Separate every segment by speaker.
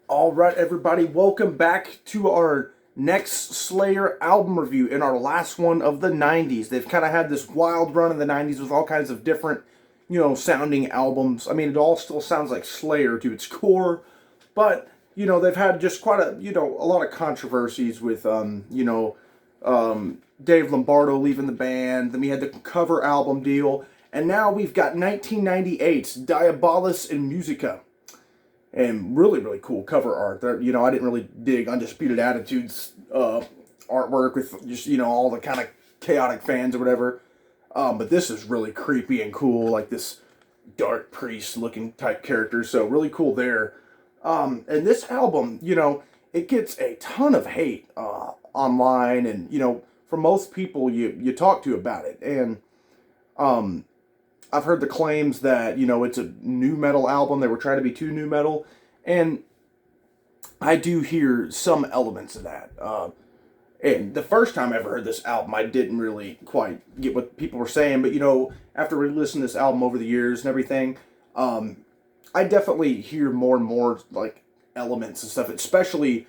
Speaker 1: All right, everybody, welcome back to our next Slayer album review and our last one of the 90s. They've kind of had this wild run in the 90s with all kinds of different, sounding albums. I mean, it all still sounds like Slayer to its core, but, they've had just quite a lot of controversies with, Dave Lombardo leaving the band. Then we had the cover album deal, and now we've got 1998's Diabolus and Musica. And really, really cool cover art. There, I didn't really dig Undisputed Attitude's artwork with just, all the kind of chaotic fans or whatever. But this is really creepy and cool, like this dark priest looking type character. So really cool there. And this album, it gets a ton of hate online and, from most people you talk to about it. And I've heard the claims that, it's a new metal album. They were trying to be too new metal. And I do hear some elements of that. And the first time I ever heard this album, I didn't really quite get what people were saying. But, after we listened to this album over the years and everything, I definitely hear more and more, like, elements and stuff. Especially,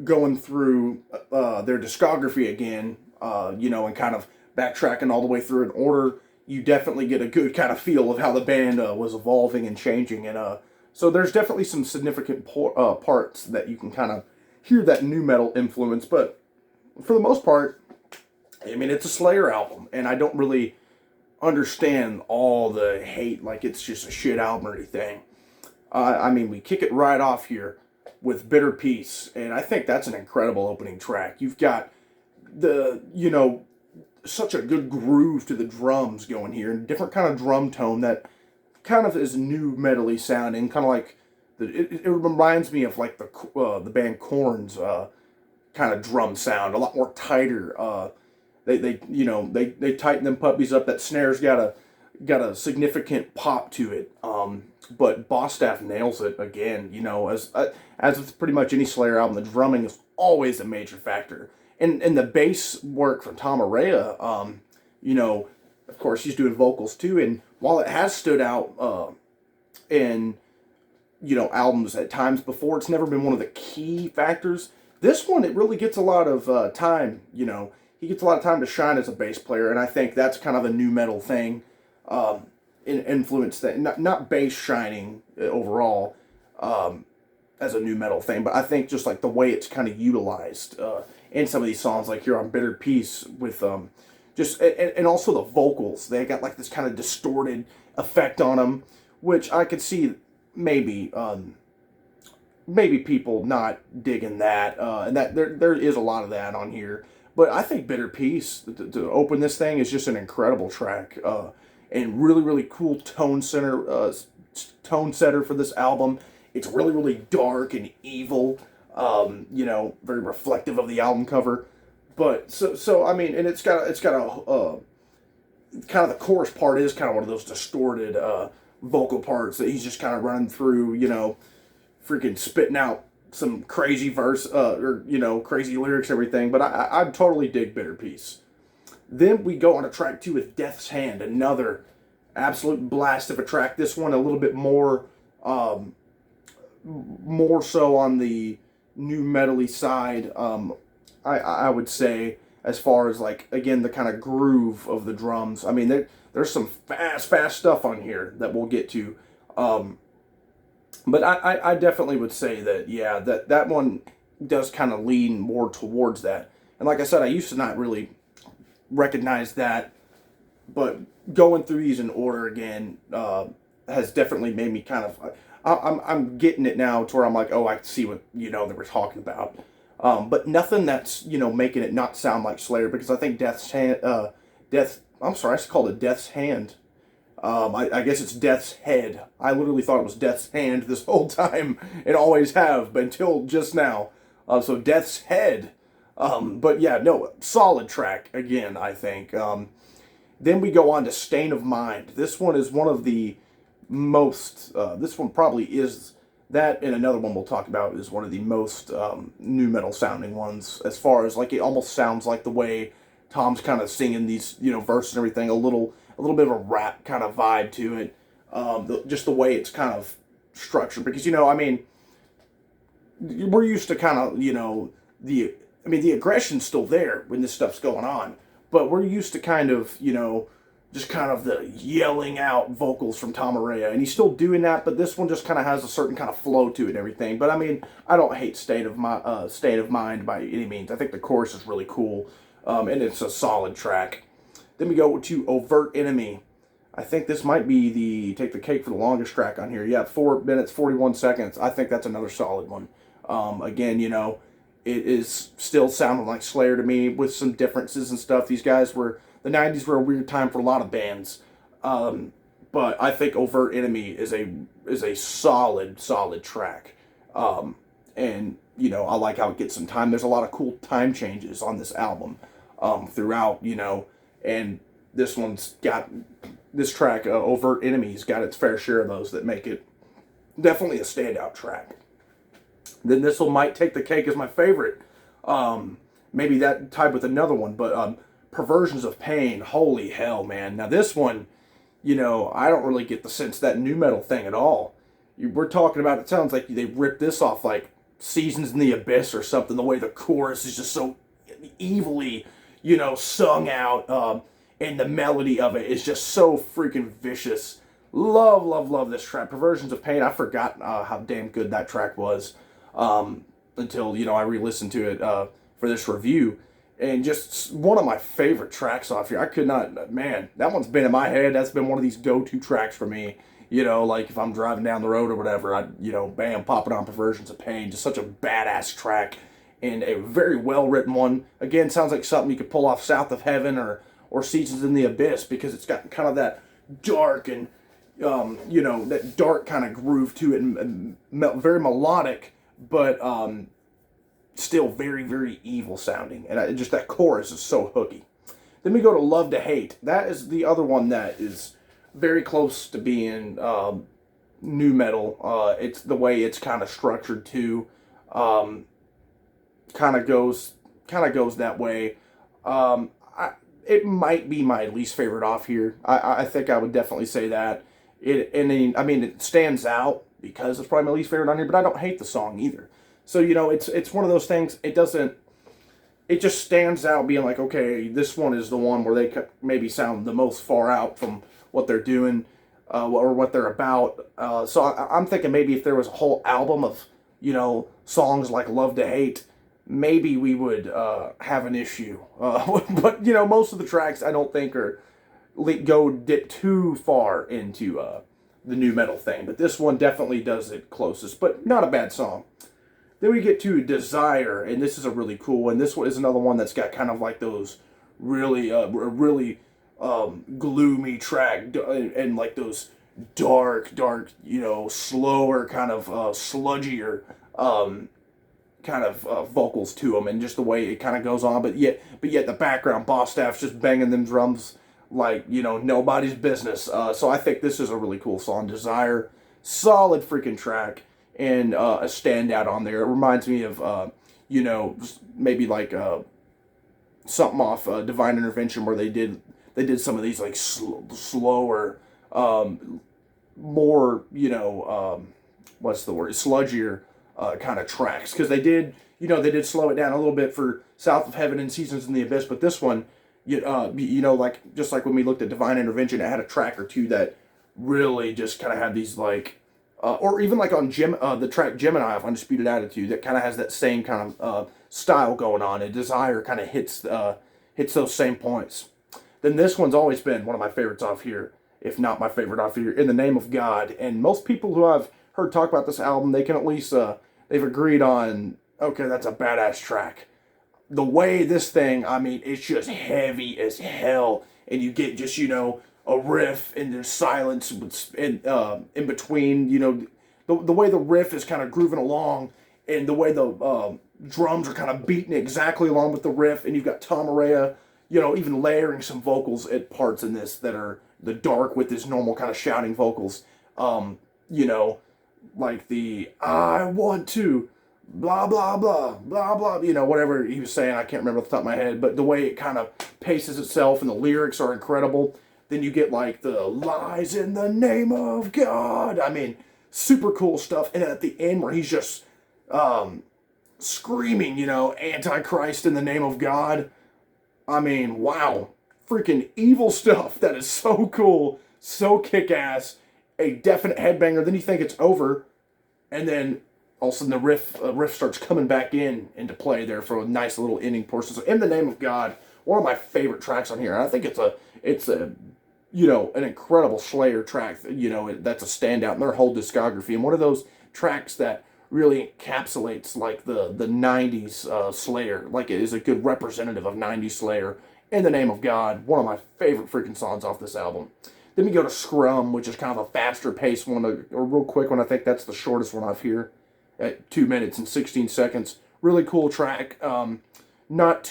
Speaker 1: going through their discography again, and kind of backtracking all the way through in order. You definitely get a good kind of feel of how the band was evolving and changing. And so there's definitely some significant parts that you can kind of hear that new metal influence. But for the most part, I mean, it's a Slayer album. And I don't really understand all the hate like it's just a shit album or anything. I mean, we kick it right off here with Bitter Peace. And I think that's an incredible opening track. You've got the, such a good groove to the drums going here, and different kind of drum tone that kind of is new metally sounding, kind of like it reminds me of like the band Korn's kind of drum sound, a lot more tighter. They tighten them puppies up. That snare's got a significant pop to it. But Bosstaff nails it again. As with pretty much any Slayer album, the drumming is always a major factor. And the bass work from Tom Araya, of course, he's doing vocals too. And while it has stood out in, albums at times before, it's never been one of the key factors. This one, it really gets a lot of time, He gets a lot of time to shine as a bass player, and I think that's kind of a new metal thing, influence that, not bass shining overall as a new metal thing, but I think just like the way it's kind of utilized in some of these songs, like here on Bitter Peace, with and also the vocals. They got like this kind of distorted effect on them, which I could see maybe people not digging that, and that there is a lot of that on here. But I think Bitter Peace to open this thing is just an incredible track, and really really cool tone setter for this album. It's really really dark and evil. Very reflective of the album cover. But so I mean, and it's got a kind of the chorus part is kind of one of those distorted vocal parts that he's just kind of running through, freaking spitting out some crazy verse or crazy lyrics and everything. But I totally dig Bitter Peace. Then we go on to track 2 with Death's Hand, another absolute blast of a track. This one a little bit more so on the new metally side, I would say, as far as like, again, the kind of groove of the drums. I mean, there's some fast stuff on here that we'll get to, but I definitely would say that, yeah, that one does kind of lean more towards that. And like I said, I used to not really recognize that, but going through these in order again has definitely made me kind of, I'm getting it now to where I'm like, oh, I see what, they were talking about. But nothing that's, making it not sound like Slayer, because I think I'm sorry, I called it Death's Hand. I guess it's Death's Head. I literally thought it was Death's Hand this whole time, and always have, but until just now. So Death's Head. But yeah, no, solid track, again, I think. Then we go on to Stain of Mind. This one is one of the most, this one probably is, that and another one we'll talk about is one of the most new metal sounding ones, as far as like it almost sounds like the way Tom's kind of singing these verses and everything, a little bit of a rap kind of vibe to it, just the way it's kind of structured, because I mean, we're used to kind of, you know, the aggression's still there when this stuff's going on, but we're used to kind of, you know, just kind of the yelling out vocals from Tom Araya, and he's still doing that, but this one just kind of has a certain kind of flow to it and everything. But I mean, I don't hate State of Mind by any means. I think the chorus is really cool, and it's a solid track. Then we go to Overt Enemy. I think this might be the Take the Cake for the longest track on here. Yeah, 4 minutes, 41 seconds. I think that's another solid one. Again, you know, it is still sounding like Slayer to me with some differences and stuff. These guys were, the 90s were a weird time for a lot of bands. But I think Overt Enemy is a solid track. And, you know, I like how it gets some time. There's a lot of cool time changes on this album throughout, you know, and this one's got, this track, Overt Enemy's got its fair share of those that make it definitely a standout track. Then this one might take the cake as my favorite. Maybe that tied with another one, but Perversions of Pain. Holy hell, man. Now this one, you know, I don't really get the sense that nu metal thing at all. We're talking about, it sounds like they ripped this off like Seasons in the Abyss or something. The way the chorus is just so evilly, you know, sung out. And the melody of it is just so freaking vicious. Love this track. Perversions of Pain. I forgot how damn good that track was until, you know, I re-listened to it for this review. And just one of my favorite tracks off here. I could not, man, that one's been in my head. That's been one of these go-to tracks for me. You know, like if I'm driving down the road or whatever, I, you know, bam, pop it on Perversions of Pain. Just such a badass track and a very well-written one. Again, sounds like something you could pull off South of Heaven or Seasons in the Abyss, because it's got kind of that dark and, you know, that dark kind of groove to it, and very melodic, but still very evil sounding. And just that chorus is so hooky. Then we go to Love to Hate. That is the other one that is very close to being nu metal. It's the way it's kind of structured too. Kind of goes that way. It might be my least favorite off here. I think I would definitely say that. I mean, it stands out because it's probably my least favorite on here, but I don't hate the song either. So, you know, it's one of those things, it just stands out being like, okay, this one is the one where they maybe sound the most far out from what they're doing or what they're about. So I'm thinking maybe if there was a whole album of, you know, songs like Love to Hate, maybe we would have an issue. But, you know, most of the tracks I don't think dip too far into the nu metal thing. But this one definitely does it closest, but not a bad song. Then we get to Desire, and this is a really cool one. This one is another one that's got kind of like those really gloomy track and like those dark, you know, slower kind of sludgier kind of vocals to them, and just the way it kind of goes on, but yet the background boss staff's just banging them drums like, you know, nobody's business. So I think this is a really cool song. Desire, solid freaking track, and a standout on there. It reminds me of you know, maybe like something off Divine Intervention, where they did some of these like slower, more, you know, what's the word, sludgier kind of tracks, because they did slow it down a little bit for South of Heaven and Seasons in the Abyss, but this one, you know, like just like when we looked at Divine Intervention, it had a track or two that really just kind of had these like, or even like on the track Gemini of Undisputed Attitude, that kind of has that same kind of style going on, and Desire kind of hits those same points. Then this one's always been one of my favorites off here, if not my favorite off here, In the Name of God. And most people who I've heard talk about this album, they can at least, they've agreed on, okay, that's a badass track. The way this thing, I mean, it's just heavy as hell, and you get just, you know, a riff, and there's silence in between, you know, the way the riff is kind of grooving along, and the way the drums are kind of beating exactly along with the riff, and you've got Tom Araya, you know, even layering some vocals at parts in this that are the dark with his normal kind of shouting vocals. You know, like the I want to blah blah blah blah blah, you know, whatever he was saying, I can't remember off the top of my head, but the way it kind of paces itself and the lyrics are incredible. Then you get like the lies in the name of God. I mean, super cool stuff. And at the end where he's just screaming, Antichrist in the name of God. I mean, wow. Freaking evil stuff. That is so cool. So kick-ass. A definite headbanger. Then you think it's over. And then all of a sudden the riff starts coming back into play there for a nice little ending portion. So In the Name of God, one of my favorite tracks on here. And I think it's a an incredible Slayer track. That's a standout in their whole discography. And one of those tracks that really encapsulates like the 90s Slayer. Like it is a good representative of 90s Slayer. In the Name of God, one of my favorite freaking songs off this album. Then we go to Scrum, which is kind of a faster paced one, a real quick one. I think that's the shortest one off here, at 2 minutes and 16 seconds. Really cool track. Nothing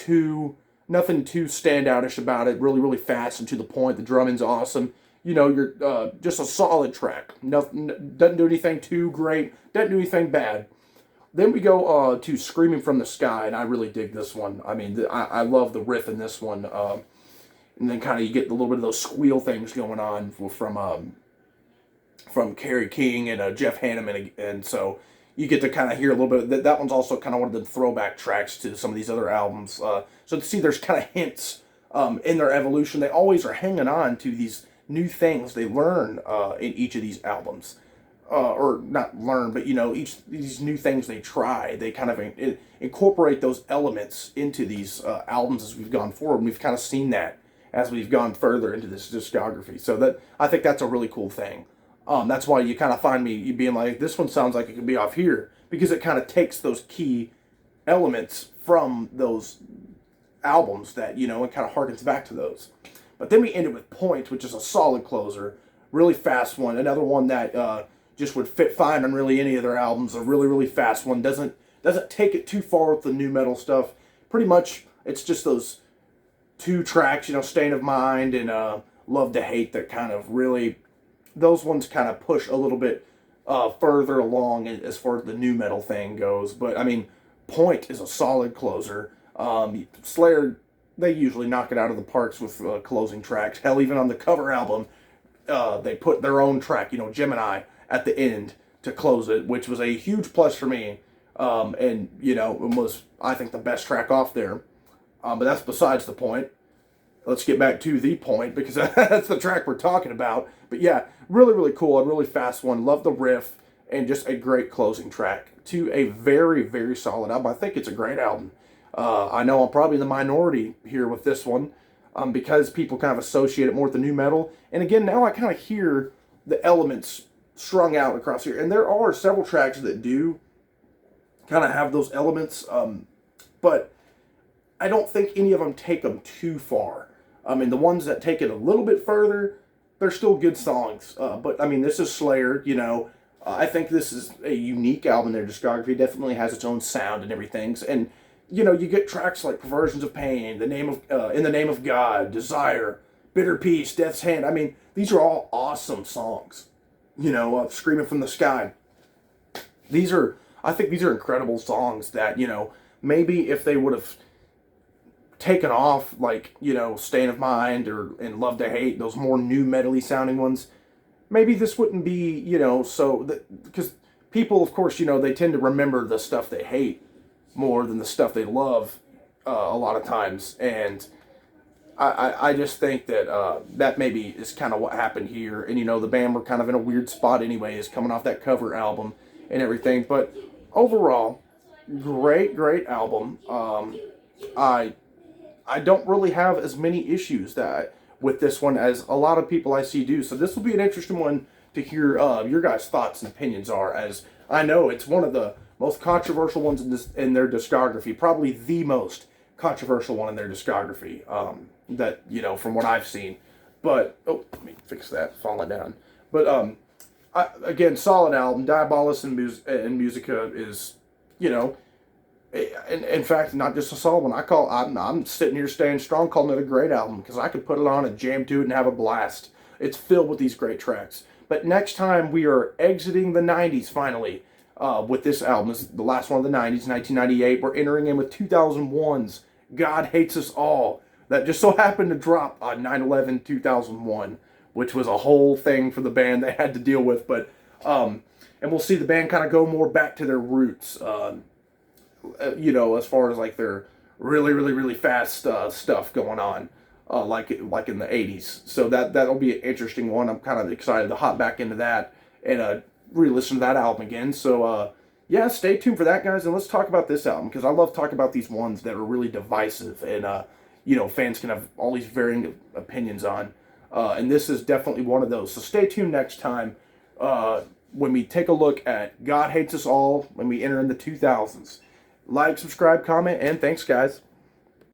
Speaker 1: too standoutish about it. Really, really fast and to the point. The drumming's awesome. You're just a solid track. Nothing, doesn't do anything too great. Doesn't do anything bad. Then we go to Screaming from the Sky, and I really dig this one. I mean, I love the riff in this one. And then kind of you get a little bit of those squeal things going on from Kerry King and Jeff Hanneman. And so you get to kind of hear a little bit of that one's also kind of one of the throwback tracks to some of these other albums. So to see there's kind of hints in their evolution. They always are hanging on to these new things they learn in each of these albums. Or not learn, but these new things they try, they kind of incorporate those elements into these albums as we've gone forward, and we've kind of seen that as we've gone further into this discography. So I think that's a really cool thing. That's why you kind of find me being like, this one sounds like it could be off here, because it kind of takes those key elements from those albums that and kind of harkens back to those. But then we ended with Point, which is a solid closer, really fast one, another one that just would fit fine on really any of their albums. A really, really fast one. Doesn't take it too far with the new metal stuff. Pretty much, it's just those two tracks, Stain of Mind and Love to Hate, that kind of really, those ones kind of push a little bit further along as far as the new metal thing goes. But, I mean, Point is a solid closer. Slayer, they usually knock it out of the parks with closing tracks. Hell, even on the cover album, they put their own track, Gemini, at the end to close it, which was a huge plus for me. And, it was, I think, the best track off there. But that's besides the point. Let's get back to the point, because that's the track we're talking about. But yeah, really, really cool. A really fast one. Love the riff, and just a great closing track to a very, very solid album. I think it's a great album. I know I'm probably in the minority here with this one, because people kind of associate it more with the new metal. And again, now I kind of hear the elements strung out across here, and there are several tracks that do kind of have those elements, but I don't think any of them take them too far. I mean, the ones that take it a little bit further, they're still good songs, but I mean, this is Slayer, I think this is a unique album in their discography. Definitely has its own sound and everything, and you get tracks like Perversions of Pain, In the Name of God, Desire, Bitter Peace, Death's Hand. I mean, these are all awesome songs. Screaming from the Sky. I think these are incredible songs that, maybe if they would have taken off, like, Stain of Mind and Love to Hate, those more new metal-y sounding ones, maybe this wouldn't be, because people, of course, they tend to remember the stuff they hate more than the stuff they love a lot of times, and I just think that that maybe is kind of what happened here. And, the band were kind of in a weird spot anyways, coming off that cover album and everything. But overall, great album. I don't really have as many issues with this one as a lot of people I see do. So this will be an interesting one to hear your guys' thoughts and opinions are, as I know it's one of the most controversial ones in their discography. Probably the most controversial one in their discography. That, from what I've seen. But, let me fix that, falling down. But, again, solid album. Diabolus and Musica is, in fact, not just a solid one. I'm sitting here staying strong, calling it a great album, because I could put it on and jam to it and have a blast. It's filled with these great tracks. But next time, we are exiting the 90s, finally, with this album. This is the last one of the 90s, 1998. We're entering in with 2001's God Hates Us All. That just so happened to drop on 9/11/2001, which was a whole thing for the band they had to deal with. But and we'll see the band kind of go more back to their roots. You know, as far as like their really fast stuff going on, like in the '80s. So that'll be an interesting one. I'm kind of excited to hop back into that and re-listen to that album again. So yeah, stay tuned for that, guys, and let's talk about this album, because I love talking about these ones that are really divisive and you know, fans can have all these varying opinions on. And this is definitely one of those. So stay tuned next time when we take a look at God Hates Us All when we enter in the 2000s. Like, subscribe, comment, and thanks, guys.